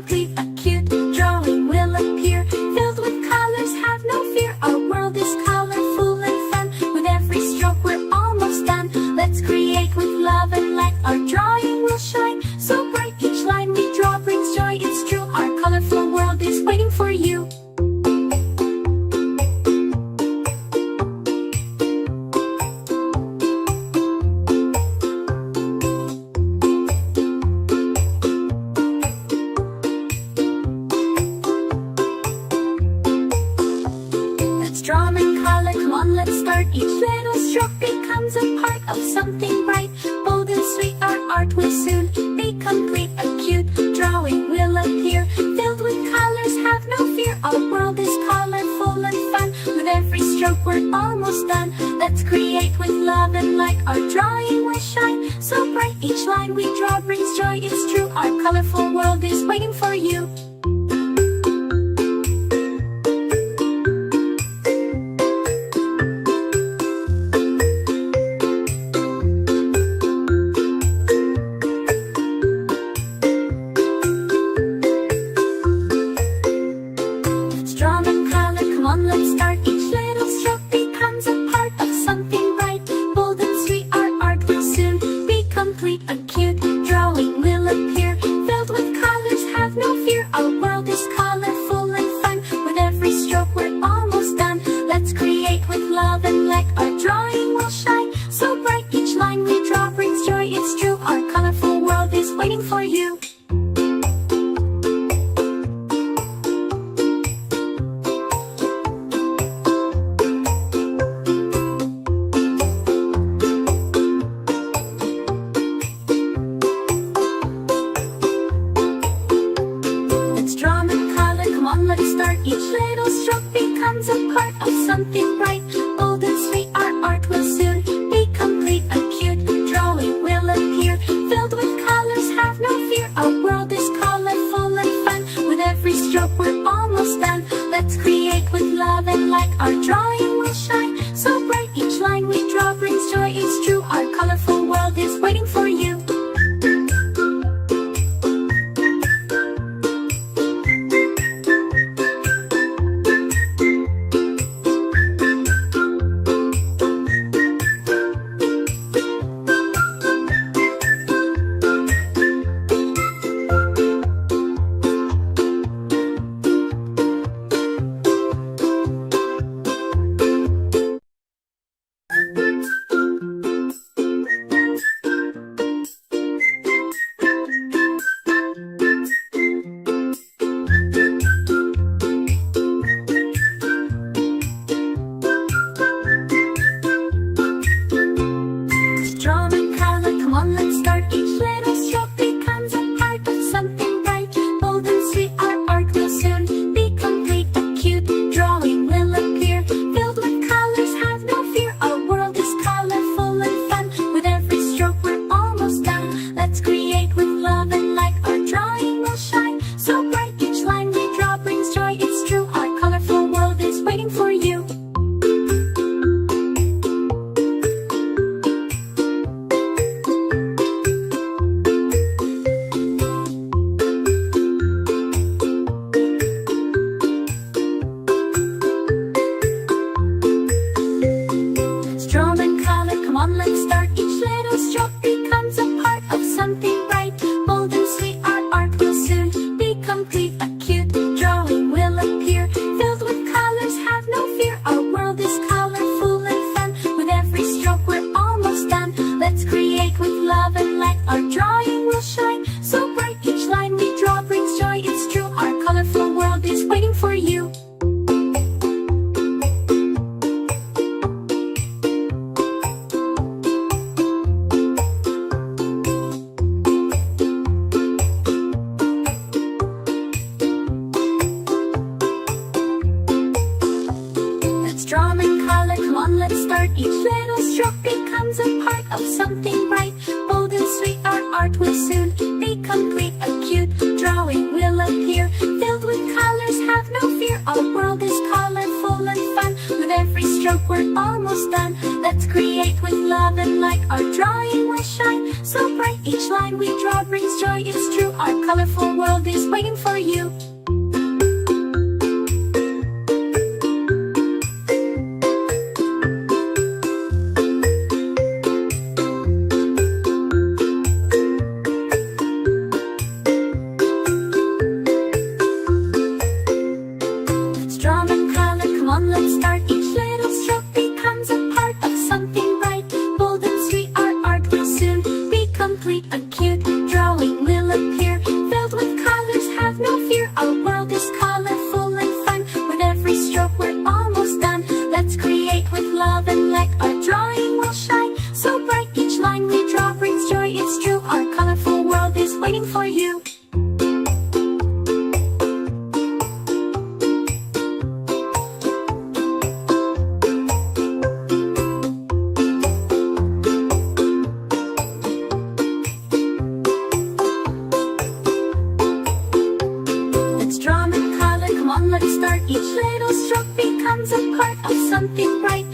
complete. A cute drawing will appear, filled with colors, have no fear. Our world is colorful and fun. With every stroke we're almost done. Let's create with love and light. Our drawing will shine so bright. Each line we draw brings joy, it's true. Our colorful world is waiting for you. Draw and color, come on, let's start. Each little stroke becomes a part of something bright. Bold and sweet, our art will soon be complete. A cute drawing will appear, filled with colors, have no fear. Our world is colorful and fun. With every stroke we're almost done. Let's create with love and light. Our drawing will shine so bright. Each line we draw brings joy, it's true. Our colorful world is waiting for you. Let's start. Each little stroke becomes a part of something bright. Bold and sweet, our art will soon be complete. A cute drawing will appear, filled with colors, have no fear. Our world is colorful and fun. With every stroke we're almost done. Let's create with love and light. Our drawing will shine so bright. Each line we draw brings joy, it's true. Our colorful world is waiting for you. Let's start. Each little stroke becomes a part of something bright. Bold and sweet, our art will soon be complete. A cute drawing will appear, filled with colors, have no fear. Our world is colorful and fun. With every stroke we're almost done. Let's create with love and light. Our drawing will shine so bright. Each line we draw brings joy, it's true. Our colorful world is waiting for you. Let's start. Each little stroke becomes a part of something bright. Bold and sweet, our art will soon be complete. A cute drawing will appear, filled with colors, have no fear. Our world is colorful and fun. With every stroke we're almost done. Let's create with love and light. Our drawing will shine so bright. Each line we draw brings joy, it's true. Our colorful world is waiting for you. Let's start. Each little stroke becomes a part of something bright. Bold and sweet, our art will soon be complete. A cute drawing will appear, filled with colors, have no fear. Our world is colorful and fun. With every stroke we're almost done. Let's create with love and light. Our drawing will shine so bright. Each line we draw brings joy, it's true. Our colorful world is waiting for you. Let's start. Each little stroke becomes a part of something bright. Bold and sweet, our art will soon be complete. A cute drawing will appear, filled with colors, have no fear. Our world is colorful and fun. With every stroke we're almost done. Let's create with love and light. Our drawing will shine so bright. Each line we draw brings joy, it's true. Our colorful world is waiting for you. Draw and color, come on, let's start. Each little stroke becomes a part of something bright. Bold and sweet, our art will soon be complete. A cute drawing will appear, filled with colors, have no fear. Our world is colorful and fun. With every stroke we're almost done. Let's create with love and light. Our drawing will shine so bright. Each line we draw brings joy, it's true. Our colorful world is waiting for you. Let's start. Each little stroke becomes a part of something bright.